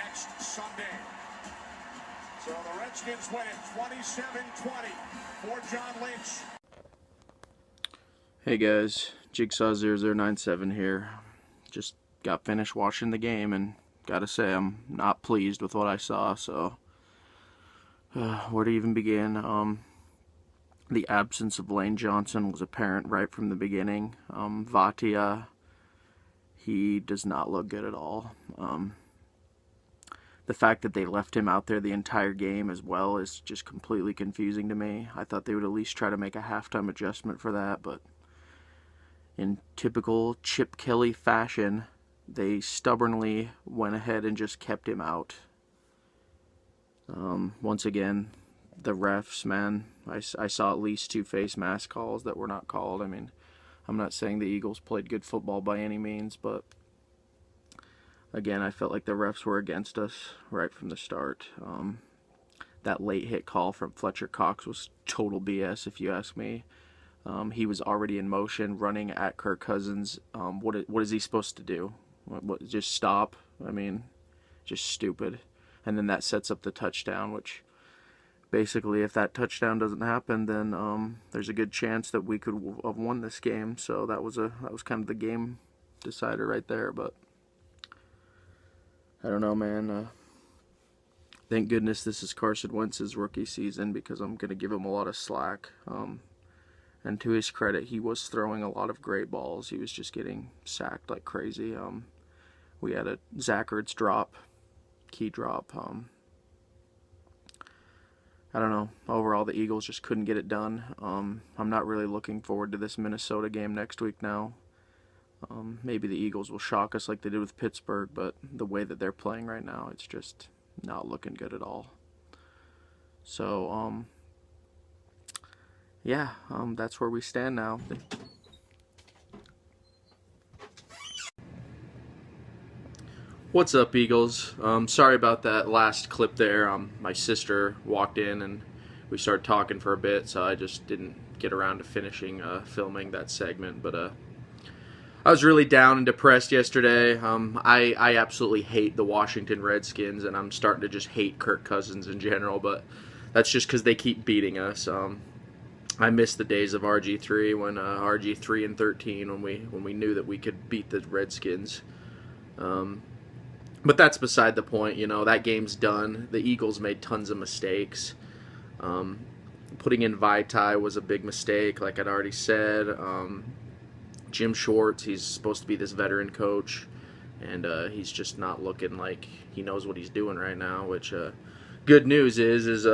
next Sunday. So the Redskins win it 27-20 for John Lynch. Hey guys, Jigsaw0097 here. Just got finished watching the game and gotta say I'm not pleased with what I saw, so where to even begin? The absence of Lane Johnson was apparent right from the beginning. Vatia, he does not look good at all. The fact that they left him out there the entire game as well is just completely confusing to me. I thought they would at least try to make a halftime adjustment for that, but in typical Chip Kelly fashion, they stubbornly went ahead and just kept him out. Once again, the refs, man, I saw at least 2 face mask calls that were not called. I mean, I'm not saying the Eagles played good football by any means, but again, I felt like the refs were against us right from the start. That late hit call from Fletcher Cox was total BS, if you ask me. He was already in motion, running at Kirk Cousins. What is he supposed to do? Just stop? I mean, just stupid. And then that sets up the touchdown, which basically, if that touchdown doesn't happen, then there's a good chance that we could have won this game. So that was kind of the game decider right there. But I don't know, man. Thank goodness this is Carson Wentz's rookie season, because I'm gonna give him a lot of slack. And to his credit, he was throwing a lot of great balls. He was just getting sacked like crazy. We had a Zach Ertz drop, key drop. I don't know. Overall, the Eagles just couldn't get it done. I'm not really looking forward to this Minnesota game next week now. Maybe the Eagles will shock us like they did with Pittsburgh, but the way that they're playing right now, it's just not looking good at all. So, yeah, that's where we stand now. What's up, Eagles? Sorry about that last clip there. My sister walked in and we started talking for a bit, so I just didn't get around to finishing filming that segment. But I was really down and depressed yesterday. I absolutely hate the Washington Redskins, and I'm starting to just hate Kirk Cousins in general, but that's just because they keep beating us. I miss the days of RG3 when RG3 and 13 when we knew that we could beat the Redskins. But that's beside the point. You know, that game's done. The Eagles made tons of mistakes. Putting in Vaitai was a big mistake, like I'd already said. Jim Schwartz, he's supposed to be this veteran coach, and he's just not looking like he knows what he's doing right now, which good news is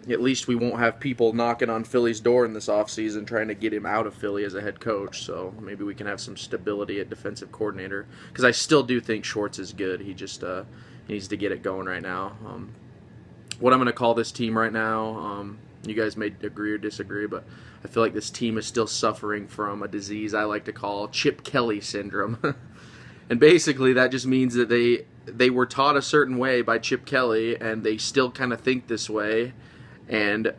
at least we won't have people knocking on Philly's door in this offseason trying to get him out of Philly as a head coach. So maybe we can have some stability at defensive coordinator, because I still do think Schwartz is good. He just needs to get it going right now. What I'm going to call this team right now, you guys may agree or disagree, but I feel like this team is still suffering from a disease I like to call Chip Kelly syndrome. And basically that just means that they were taught a certain way by Chip Kelly, and they still kind of think this way, and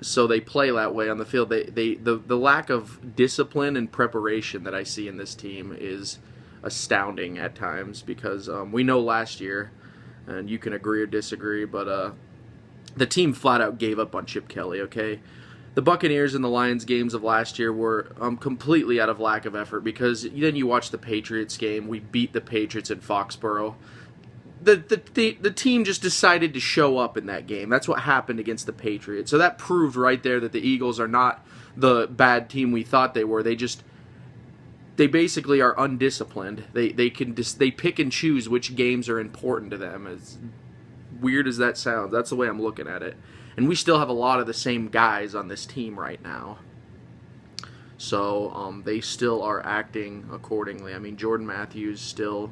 so they play that way on the field. The lack of discipline and preparation that I see in this team is astounding at times, because we know last year, and you can agree or disagree, but the team flat out gave up on Chip Kelly, okay? The Buccaneers and the Lions games of last year were completely out of lack of effort, because then you watch the Patriots game. We beat the Patriots in Foxborough. The team just decided to show up in that game. That's what happened against the Patriots. So that proved right there that the Eagles are not the bad team we thought they were. They basically are undisciplined. They pick and choose which games are important to them. As weird as that sounds, that's the way I'm looking at it. And we still have a lot of the same guys on this team right now. So they still are acting accordingly. I mean, Jordan Matthews still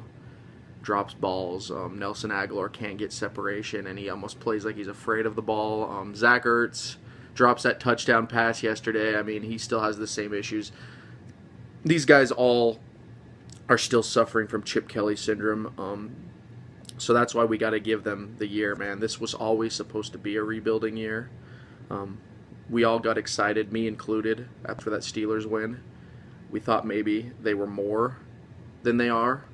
drops balls. Nelson Aguilar can't get separation, and he almost plays like he's afraid of the ball. Zach Ertz drops that touchdown pass yesterday. I mean, he still has the same issues. These guys all are still suffering from Chip Kelly syndrome. So that's why we got to give them the year, man. This was always supposed to be a rebuilding year. We all got excited, me included, after that Steelers win. We thought maybe they were more than they are.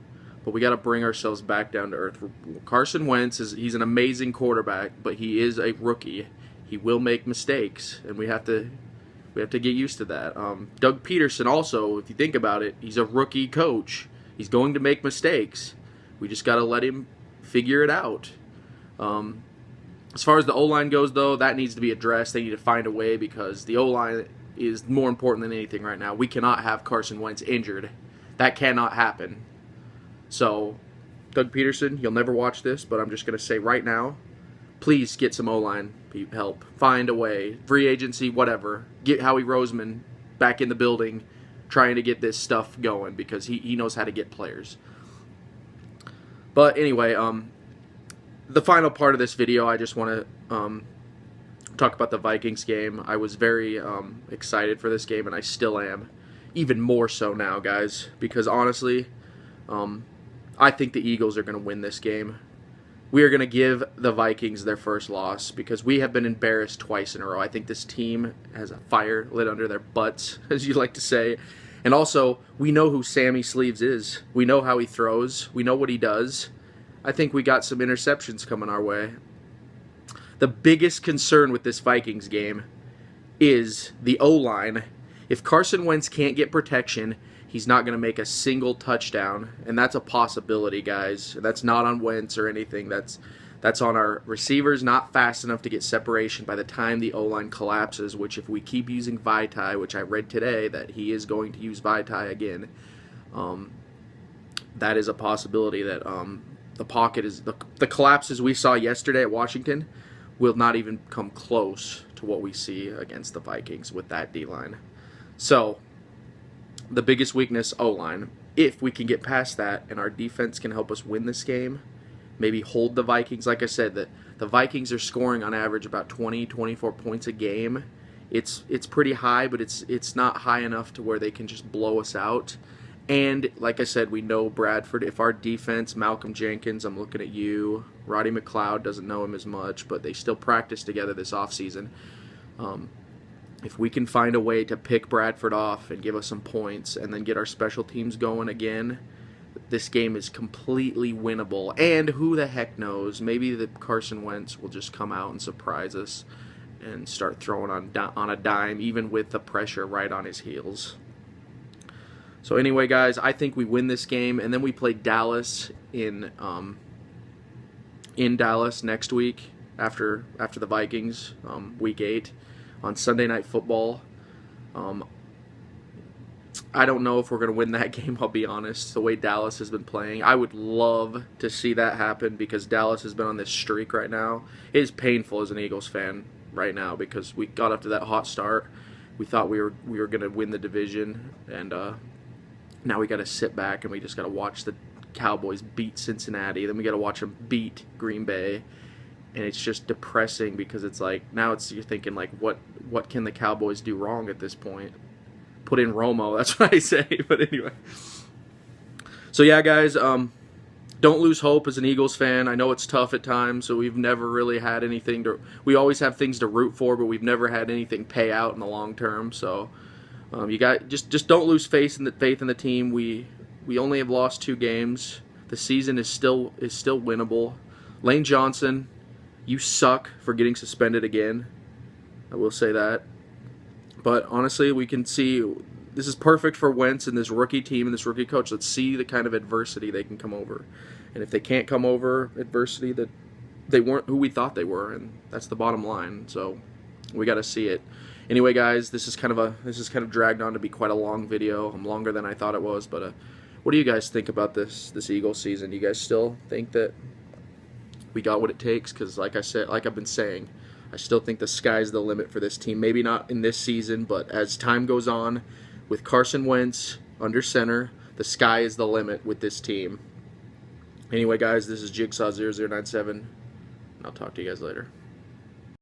but we got to bring ourselves back down to earth. Carson Wentz he's an amazing quarterback, but he is a rookie. He will make mistakes, and we have to get used to that. Doug Peterson also, if you think about it, he's a rookie coach. He's going to make mistakes. We just got to let him figure it out. As far as the O-line goes, though, that needs to be addressed. They need to find a way because the O-line is more important than anything right now. We cannot have Carson Wentz injured. That cannot happen. So, Doug Peterson, you'll never watch this, but I'm just going to say right now, please get some O-line help. Find a way. Free agency, whatever. Get Howie Roseman back in the building trying to get this stuff going because he knows how to get players. But anyway, the final part of this video, I just want to talk about the Vikings game. I was very excited for this game, and I still am. Even more so now, guys, because honestly, I think the Eagles are going to win this game. We are going to give the Vikings their first loss because we have been embarrassed twice in a row. I think this team has a fire lit under their butts, as you like to say. And also, we know who Sammy Sleeves is. We know how he throws. We know what he does. I think we got some interceptions coming our way. The biggest concern with this Vikings game is the O-line. If Carson Wentz can't get protection, he's not going to make a single touchdown, and that's a possibility, guys. That's not on Wentz or anything. That's on our receivers not fast enough to get separation by the time the O-line collapses, which if we keep using Vitae, which I read today that he is going to use Vitae again, that is a possibility that the pocket is the collapses we saw yesterday at Washington will not even come close to what we see against the Vikings with that D-line. So, the biggest weakness, O-line. If we can get past that and our defense can help us win this game, maybe hold the Vikings. Like I said, the Vikings are scoring on average about 20, 24 points a game. It's pretty high, but it's not high enough to where they can just blow us out. And like I said, we know Bradford. If our defense, Malcolm Jenkins, I'm looking at you, Roddy McLeod doesn't know him as much, but they still practice together this offseason. If we can find a way to pick Bradford off and give us some points and then get our special teams going again, this game is completely winnable. And who the heck knows, maybe the Carson Wentz will just come out and surprise us and start throwing on a dime, even with the pressure right on his heels. So anyway, guys, I think we win this game, and then we play Dallas in Dallas next week after the Vikings, Week 8, on Sunday Night Football. I don't know if we're going to win that game, I'll be honest, the way Dallas has been playing. I would love to see that happen because Dallas has been on this streak right now. It is painful as an Eagles fan right now because we got up to that hot start. We thought we were going to win the division, and now we got to sit back and we just got to watch the Cowboys beat Cincinnati. Then we got to watch them beat Green Bay, and it's just depressing because it's like now you're thinking like what can the Cowboys do wrong at this point? Put in Romo, that's what I say. But anyway, so yeah, guys, don't lose hope as an Eagles fan. I know it's tough at times, so we've never really had anything to. We always have things to root for, but we've never had anything pay out in the long term. So. You got just don't lose faith in the team. We only have lost 2 games. The season is still winnable. Lane Johnson, you suck for getting suspended again. I will say that. But honestly, we can see this is perfect for Wentz and this rookie team and this rookie coach. Let's see the kind of adversity they can come over. And if they can't come over adversity, that they weren't who we thought they were, and that's the bottom line. So we got to see it. Anyway, guys, this is kind of dragged on to be quite a long video. Longer than I thought it was, but what do you guys think about this Eagles season? Do you guys still think that we got what it takes? Because like I've been saying, I still think the sky's the limit for this team. Maybe not in this season, but as time goes on, with Carson Wentz under center, the sky is the limit with this team. Anyway, guys, this is Jigsaw0097. I'll talk to you guys later.